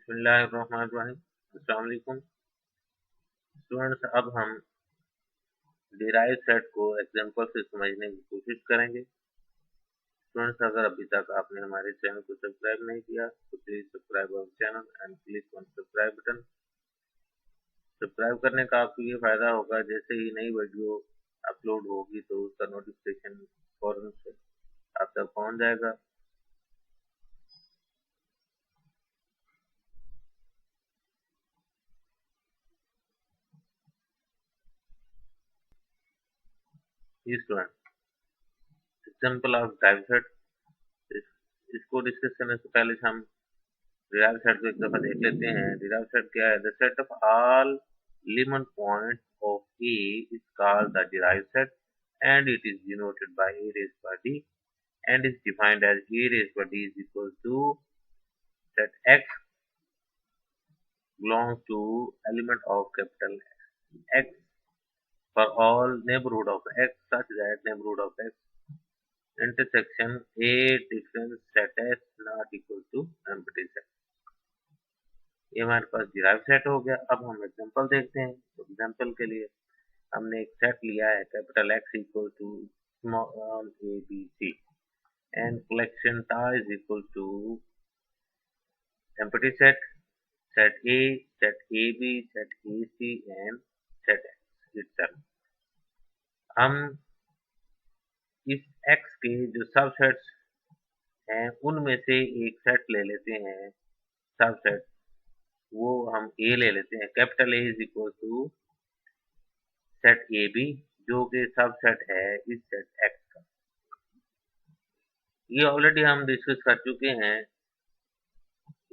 बिस्मिल्लाहिर्रहमानिर्रहीम। अस्सलाम वालेकुम स्टूडेंट्स। अब हम डिराइव सेट को एग्जांपल से समझने की कोशिश करेंगे। स्टूडेंट्स, अगर अभी तक आपने हमारे चैनल को सब्सक्राइब नहीं किया तो please subscribe our channel and click on subscribe button. Subscribe करने का आपको ये फायदा होगा, जैसे ही नई वीडियो अपलोड होगी तो उसका नोटिफिकेशन फौरन से आप तक पहुंच जाएगा। Student, example of derive set. इसको डिस्कस करने से पहले हम डिराइव सेट को एक दफा देख लेते हैं। डिराइव सेट क्या है? The set of all limit point of A is called the derived set, and it is denoted by A raised by D and is defined as A raised by D is equal to set X belongs to element of capital X for all neighborhood of X such that neighborhood of X intersection A difference set S not equal to empty set। ये हमारे पास derive set हो गया। अब हम example देखते हैं। तो example के लिए हमने एक सेट लिया है, capital X equal to small a B C and collection tau is equal to empty set, set A, set A B, set A C and set x itself. हम इस X के जो सबसेट्स हैं उनमें से एक सेट ले लेते हैं, सबसेट वो हम ए ले लेते हैं। Capital a is equal to set A b जो कि सबसेट है इस सेट एक्स का। ये ऑलरेडी हम डिस्कस कर चुके हैं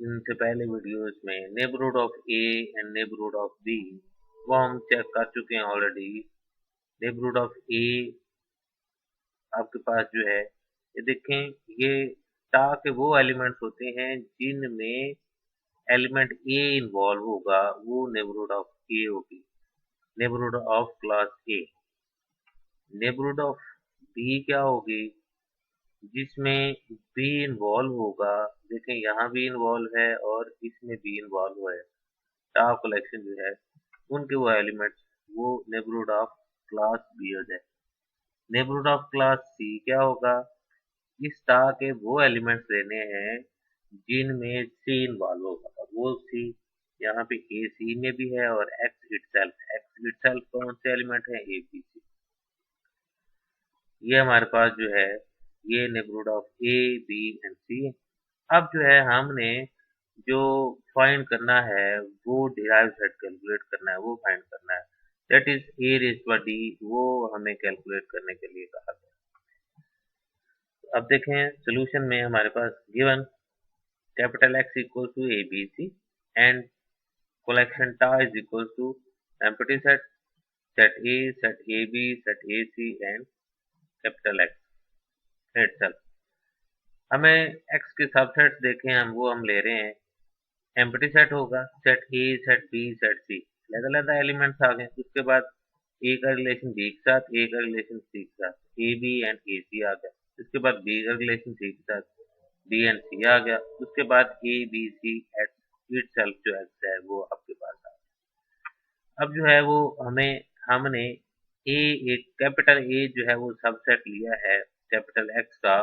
इनसे पहले वीडियोस में। Neighbourhood of a and neighbourhood of b वो हम चेक कर चुके हैं ऑलरेडी। नेबरहुड ऑफ ए आपके पास जो है, ये देखें, ये टा के वो एलिमेंट्स होते हैं जिनमें एलिमेंट ए इन्वॉल्व होगा, वो नेबरहुड ऑफ ए होगी, neighbourhood of class a. Neighbourhood of b क्या होगी? जिसमें बी इन्वॉल्व होगा। देखें, यहाँ भी इन्वॉल्व है और इसमें भी इन्वॉल्व है। टाव कलेक्शन जो है उनके वो एलिमेंट्स वो नेबरहुड ऑफ क्लास बी हो जाए। नेबरहुड ऑफ क्लास सी क्या होगा? इस टा के वो एलिमेंट्स लेने हैं जिनमें सी इन्वॉल्व होगा, और वो सी यहाँ पे ए सी में भी है और एक्स इटसेल्फ कौन से एलिमेंट है? A B C. ये हमारे पास जो है ये neighbourhood of A B and C. अब जो है हमने जो फाइंड करना है वो डिराइव सेट कैलकुलेट करना है, वो फाइंड करना है। That is a raised by d, वो हमें कैलकुलेट करने के लिए कहा गया। अब देखें सोल्यूशन में हमारे पास given capital X equal to A B C and collection tau is equal to empty set, set A B, set A C and capital X itself. हमें x के सबसेट्स देखें हम ले रहे हैं। एम्प्टी सेट होगा, सेट ए, set B, set C, अलग-अलग elements आ गए। उसके बाद ए का रिलेशन बी के साथ, ए का रिलेशन सी के साथ, ए बी एंड ए सी आ गया। उसके बाद बी का रिलेशन सी के साथ, बी एंड सी आ गया। उसके बाद a B c x itself जो एक्स है वो आपके पास आ गया। अब जो है वो हमने एक कैपिटल ए जो है वो सबसेट लिया है कैपिटल एक्स का,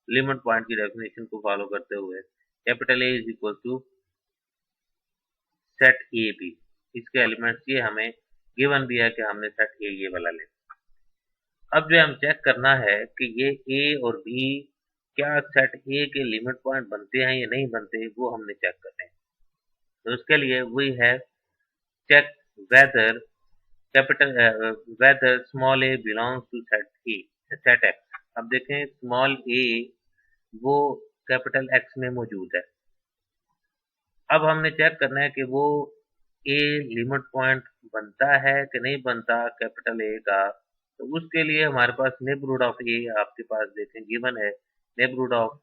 लिमिट पॉइंट की डेफिनेशन को फॉलो करते हुए। Capital a is equal to set A b, इसके एलिमेंट्स ये हमें गिवन भी है कि हमने सेट ए ये वाला ले। अब जो हम चेक करना है कि ये ए और बी क्या सेट ए के लिमिट पॉइंट बनते हैं या नहीं बनते, वो हमने चेक करना है। तो उसके लिए वही है check whether whether small a belongs to set x. अब देखें स्मॉल ए वो कैपिटल एक्स में मौजूद है। अब हमने चेक करना है कि वो ए लिमिट पॉइंट बनता है कि नहीं बनता कैपिटल ए का। तो उसके लिए हमारे पास नेबरहुड ऑफ ए आपके पास देखें गिवन है। Neighbourhood of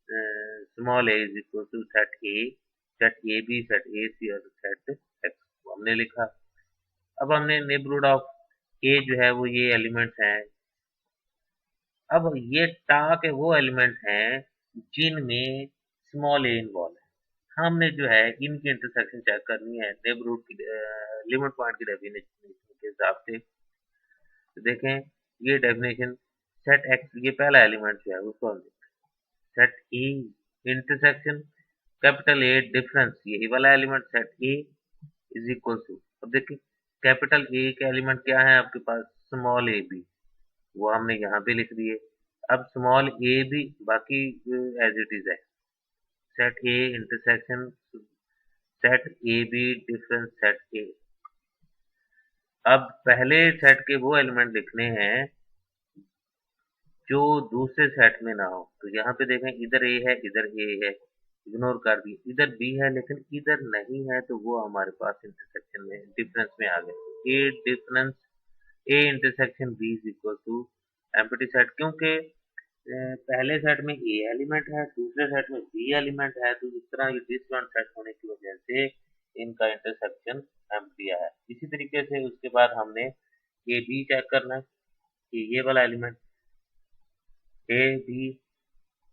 small A is equal to set A B, set A C और सेट एक्स को हमने लिखा। अब हमने नेबरहुड ऑफ ए जो है वो ये एलिमेंट्स हैं। अब ये टा के वो एलिमेंट्स हैं जिनमें स्मॉल ए इन्वॉल्व है। हमने जो है इनकी इंटरसेक्शन चेक करनी है नेबरहुड की लिमिट पॉइंट की डेफिनेशन के हिसाब से। तो देखें ये डेफिनेशन सेट एक्स, ये पहला एलिमेंट जो है उसको हम set a intersection capital A difference, यही वाला element set a is equal to, अब देखिए कैपिटल ए के एलिमेंट क्या है आपके पास, स्मॉल ए बी, वो हमने यहाँ पे लिख दिए। अब स्मॉल ए बी बाकी एज इट इज है, set a intersection set A B difference set ए। अब पहले सेट के वो एलिमेंट लिखने हैं जो दूसरे सेट में ना हो। तो यहाँ पे देखें इधर ए है इधर ए है, इग्नोर कर दी, इधर बी है लेकिन इधर नहीं है, तो वो हमारे पास इंटरसेक्शन में डिफरेंस में आ गए। A difference A intersection B is equal to empty set, क्योंकि पहले सेट में ए एलिमेंट है दूसरे सेट में बी एलिमेंट है, तो इस तरह ये डिसजॉइंट सेट होने की वजह से इनका इंटरसेक्शन एम्प्टी है। इसी तरीके से उसके बाद हमने ए बी चेक करना है कि ये वाला element A b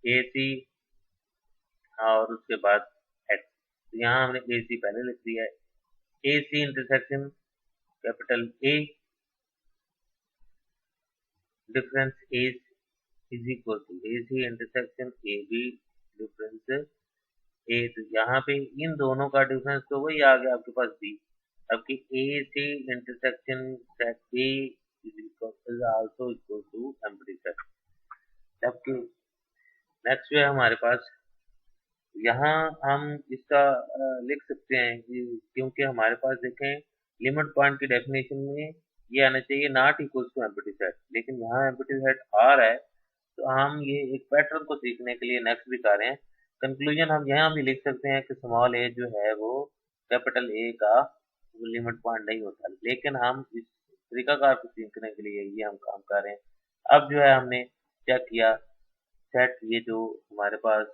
a C और उसके बाद एक्स, तो यहाँ हमने ए सी पहले लिख दिया है। A C intersection capital A difference A is equal to A C intersection A B difference A, तो यहाँ पे इन दोनों का डिफरेंस तो वही आ गया आपके पास बी। अब कि A C intersection set B is also equal to empty set. जबकि नेक्स्ट जो है हमारे पास, यहाँ हम इसका लिख सकते हैं कि क्योंकि हमारे पास देखें लिमिट पॉइंट की डेफिनेशन में ये आना चाहिए not equal to empty set, लेकिन यहाँ एम्प्टी सेट आ रहा है, तो हम ये एक पैटर्न को सीखने के लिए नेक्स्ट भी कर रहे हैं। कंक्लूजन हम यहाँ भी लिख सकते हैं कि स्मॉल ए जो है वो कैपिटल ए का लिमिट पॉइंट नहीं होता, लेकिन हम इस तरीकाकार को सीखने के लिए ये हम काम कर रहे हैं। अब जो है हमने चेक किया सेट, ये जो हमारे पास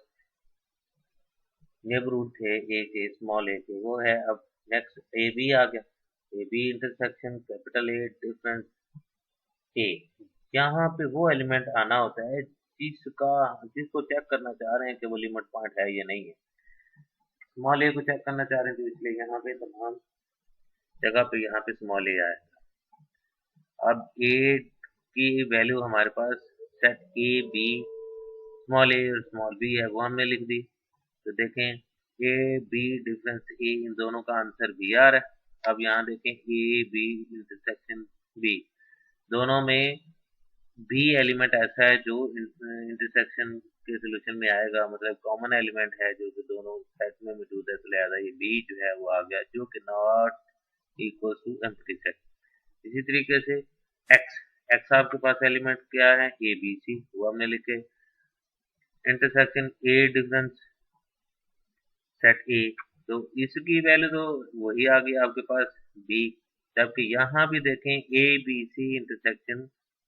नेबरहुड थे ए के स्मॉल ए के वो है। अब नेक्स्ट ए बी आ गया, A B intersection capital A difference A, यहाँ पे वो एलिमेंट आना होता है जिसको चेक करना चाह रहे हैं कि वो लिमिट पॉइंट है या नहीं है। स्मॉल ए को चेक करना चाह रहे हैं तो इसलिए यहाँ पे तमाम जगह पे यहाँ पे स्मॉल ए आया। अब ए की वैल्यू हमारे पास सेट ए बी स्मॉल ए और स्मॉल बी है वो हमने लिख दी। तो देखें ए बी डिफरेंस ए, इन दोनों का आंसर बी आ रहा है। अब यहाँ देखें ए बी इंटरसेक्शन बी, दोनों में बी एलिमेंट ऐसा है जो इंटरसेक्शन के सोल्यूशन में आएगा, मतलब कॉमन एलिमेंट है जो दोनों सेट में मौजूद है, तो लिहाजा ये बी जो है वो आ गया, जो कि not equal to empty set. इसी तरीके से एक्स एक्स आपके पास एलिमेंट क्या है ए बी सी, वो हमने लिखे इंटरसेक्शन ए डिफरेंस सेट ए, तो इसकी वैल्यू तो वही आ गई आपके पास बी। जबकि यहाँ भी देखें a B C intersection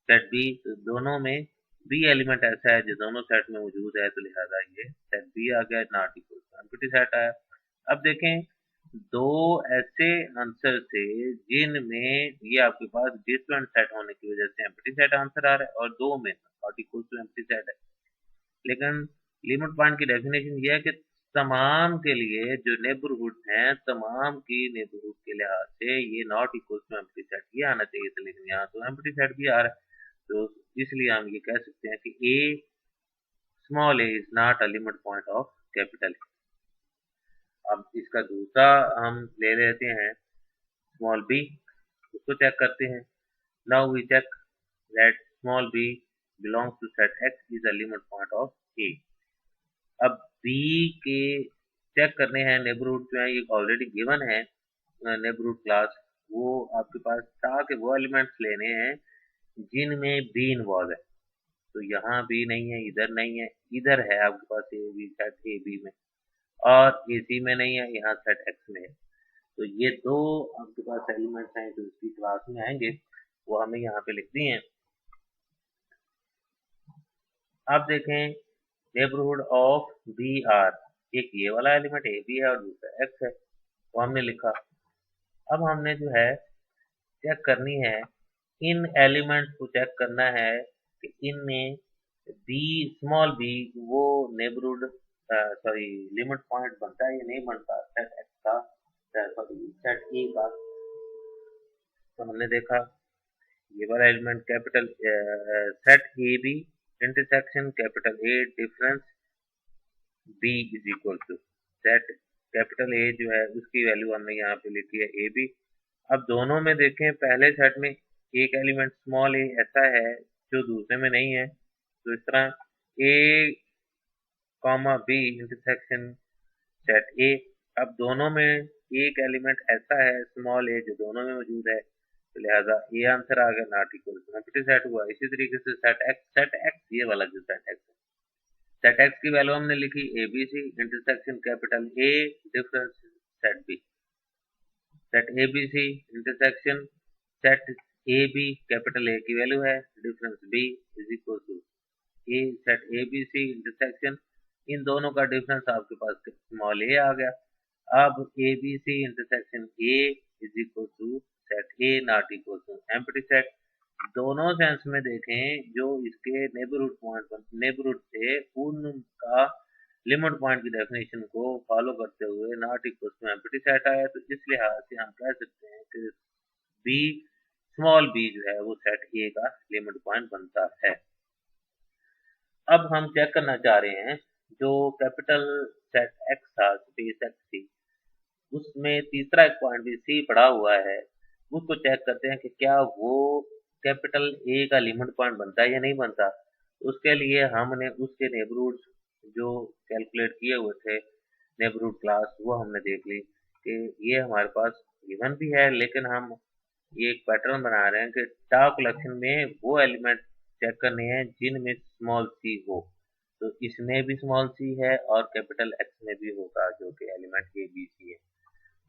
set b, तो दोनों में बी एलिमेंट ऐसा है जो दोनों सेट में मौजूद है, तो लिहाजा ये सेट बी आ गया, not equal to empty set आया। अब देखें दो ऐसे आंसर थे जिनमें ये आपके पास डिफरेंट सेट होने की वजह से एम्प्टी सेट आंसर आ रहा है और दो में not equal to empty set है। लेकिन लिमिट पॉइंट की डेफिनेशन ये है कि तमाम के लिए जो नेबरहुड हैं, तमाम की नेबरहुड के लिहाज से ये not equal to empty set ये आना चाहिए था, लेकिन यहाँ तो एम्प्टी सेट भी आ रहा है, तो इसलिए हम ये कह सकते हैं कि a small A is not a limit point of capital. अब इसका दूसरा हम ले लेते हैं स्मॉल बी, उसको चेक करते हैं। Now we check that small B belongs to set X is a limit point of A. अब बी के चेक करने हैं नेबरहुड जो है ये ऑलरेडी गिवन है नेबरहुड क्लास, वो आपके पास था कि वो एलिमेंट्स लेने हैं जिनमें बी इन्वॉल्व है। तो यहाँ बी नहीं है, इधर नहीं है, इधर है आपके पास A B set A B में, और ए सी में नहीं है, यहाँ सेट एक्स में है। तो ये दो आपके पास एलिमेंट्स हैं जो इसकी क्लास में आएंगे, वो हमें यहाँ पे लिख दिए हैं। अब देखें नेबरहुड ऑफ बी आर, एक ये वाला एलिमेंट ए बी है और दूसरा एक्स है, वो हमने लिखा। अब हमने जो है चेक करनी है इन एलिमेंट्स को चेक करना है कि इनमें बी स्मॉल बी वो नेबरहुड सॉरी लिमिट पॉइंट बनता है या नहीं बनता सेट एक्स का, सॉरी सेट ए का। तो हमने देखा ये वाला element capital set A B intersection capital A difference B is equal to set capital a जो है उसकी वैल्यू हमने यहाँ पे लिखी है ए बी। अब दोनों में देखें, पहले सेट में एक एलिमेंट स्मॉल ए ऐसा है जो दूसरे में नहीं है, तो इस तरह A comma B intersection set ए। अब दोनों में एक एलिमेंट ऐसा है स्मॉल ए जो दोनों में मौजूद है, तो लिहाजा ये आंसर आ गया not equal to empty set हुआ। इसी तरीके से सेट एक्स ये वाला जो सेट एक्स है, सेट एक्स की वैल्यू हमने लिखी A B C intersection capital A difference set B. Set A B C intersection set A B capital A की वैल्यू है difference B is equal to A set A B C intersection, इन दोनों का difference आपके पास small ए आ गया। अब a B C intersection a is equal to set a not equal to empty set. दोनों सेंस में देखें, जो इसके नेबरहुड पॉइंट नेबरहुड से उनका लिमिट पॉइंट की डेफिनेशन को फॉलो करते हुए not equal to empty set आया, तो इस लिहाज से हम कह सकते हैं कि बी स्मॉल बी जो है वो सेट ए का लिमिट पॉइंट बनता है। अब हम चेक करना चाह रहे हैं जो कैपिटल सेट एक्स था स्पेस एक्स थी, उसमें तीसरा एक पॉइंट भी सी पड़ा हुआ है, उसको चेक करते हैं कि क्या वो कैपिटल ए का लिमिट पॉइंट बनता है या नहीं बनता। उसके लिए हमने उसके नेबरहुड जो कैलकुलेट किए हुए थे नेबरहुड क्लास, वो हमने देख ली कि ये हमारे पास गिवन भी है, लेकिन हम ये एक पैटर्न बना रहे हैं कि टाउ कलेक्शन में वो एलिमेंट चेक करने हैं जिनमें स्मॉल सी हो। तो इसमें भी स्मॉल सी है और कैपिटल एक्स में भी होगा जो कि एलिमेंट ए बी सी है।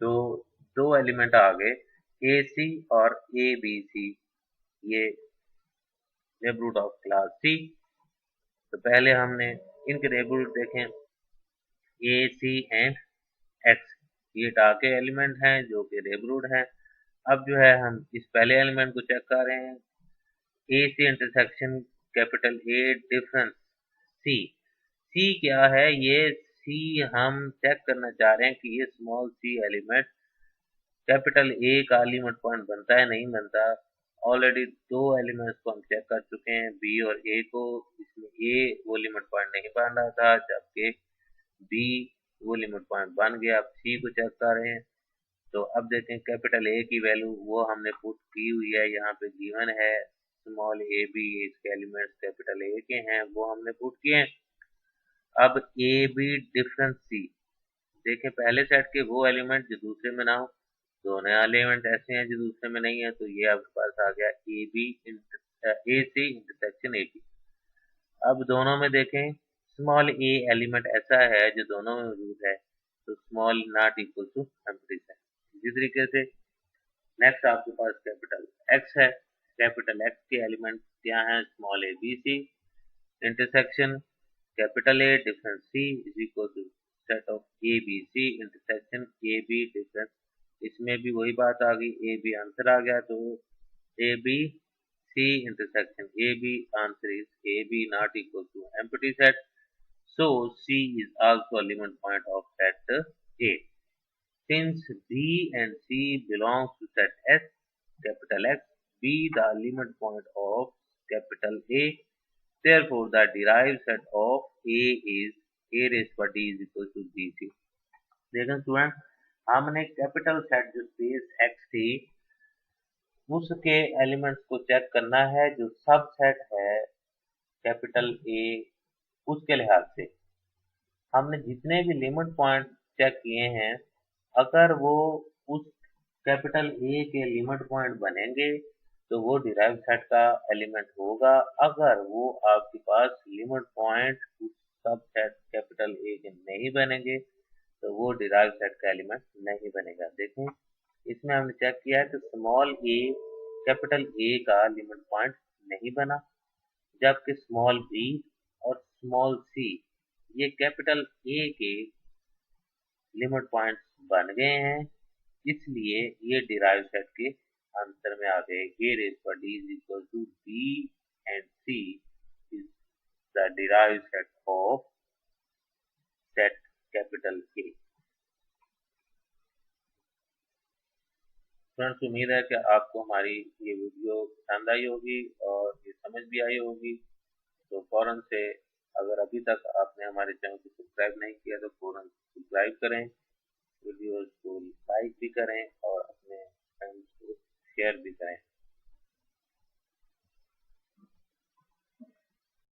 तो दो एलिमेंट आ गए ए सी और ए बी सी, ये नेबरहुड ऑफ क्लास सी। तो पहले हमने इनके नेबरहुड देखें ए सी एंड एक्स, ये डार्क एलिमेंट हैं जो कि नेबरहुड हैं। अब जो है हम इस पहले एलिमेंट को चेक कर रहे हैं A C intersection capital A difference C. C क्या है, ये सी हम चेक करना चाह रहे हैं कि ये small c element capital a का लिमिट पॉइंट बनता है नहीं बनता। ऑलरेडी दो एलिमेंट्स को हम चेक कर चुके हैं बी और ए को, इसमें ए वो लिमिट पॉइंट नहीं बन रहा था जबकि बी वो लिमिट पॉइंट बन गया। अब सी को चेक कर रहे हैं, तो अब देखें कैपिटल ए की वैल्यू वो हमने पुट की हुई है, यहाँ पे गिवन है स्मॉल ए बी, इसके एलिमेंट्स कैपिटल ए के हैं वो हमने पुट किए हैं। अब ए बी डिफरेंस सी, देखें पहले सेट के वो एलिमेंट जो दूसरे में ना हो, दोनों एलिमेंट ऐसे हैं जो दूसरे में नहीं है, तो ये आपके पास आ गया ए b a C intersection A b. अब दोनों में देखें स्मॉल ए एलिमेंट ऐसा है जो दोनों में मौजूद है, तो small not equal to empty set. इसी तरीके से नेक्स्ट आपके पास कैपिटल एक्स है, कैपिटल एक्स के एलिमेंट क्या हैं small a B C intersection capital A difference c is equal to set of A B C intersection A B difference. इसमें भी वही बात आ गई, ए बी आंसर आ गया, तो a B C intersection A b answer is a b not equal to empty set, so C is also a limit point of set A. Since B and C belongs to set S, capital X, be the limit point of capital A. Therefore, the derived set of A is A raised by D is equal to BC. देखें student, हमने capital set जो space X थी उसके elements को check करना है जो सब सेट है कैपिटल A उसके लिहाज से। हमने जितने भी लिमिट पॉइंट चेक किए हैं, अगर वो उस कैपिटल ए के लिमिट पॉइंट बनेंगे तो वो डिराइव सेट का एलिमेंट होगा। अगर वो आपके पास लिमिट पॉइंट उस सब सेट कैपिटल ए के नहीं बनेंगे तो वो डिराइव सेट का एलिमेंट नहीं बनेगा। देखें इसमें हमने चेक किया है कि स्मॉल ए कैपिटल ए का लिमिट पॉइंट नहीं बना, जबकि स्मॉल बी और स्मॉल सी ये कैपिटल ए के लिमिट पॉइंट्स बन गए हैं, इसलिए ये डिराइव सेट के आंसर में आ गए। ए रेज पर d is equal to b and c is the derive set of set capital के। फ्रेंड्स, उम्मीद है कि आपको हमारी ये वीडियो पसंद आई होगी और ये समझ भी आई होगी। तो फ़ौरन से, अगर अभी तक आपने हमारे चैनल को सब्सक्राइब नहीं किया तो फ़ौरन सब्सक्राइब करें, वीडियोस को लाइक भी करें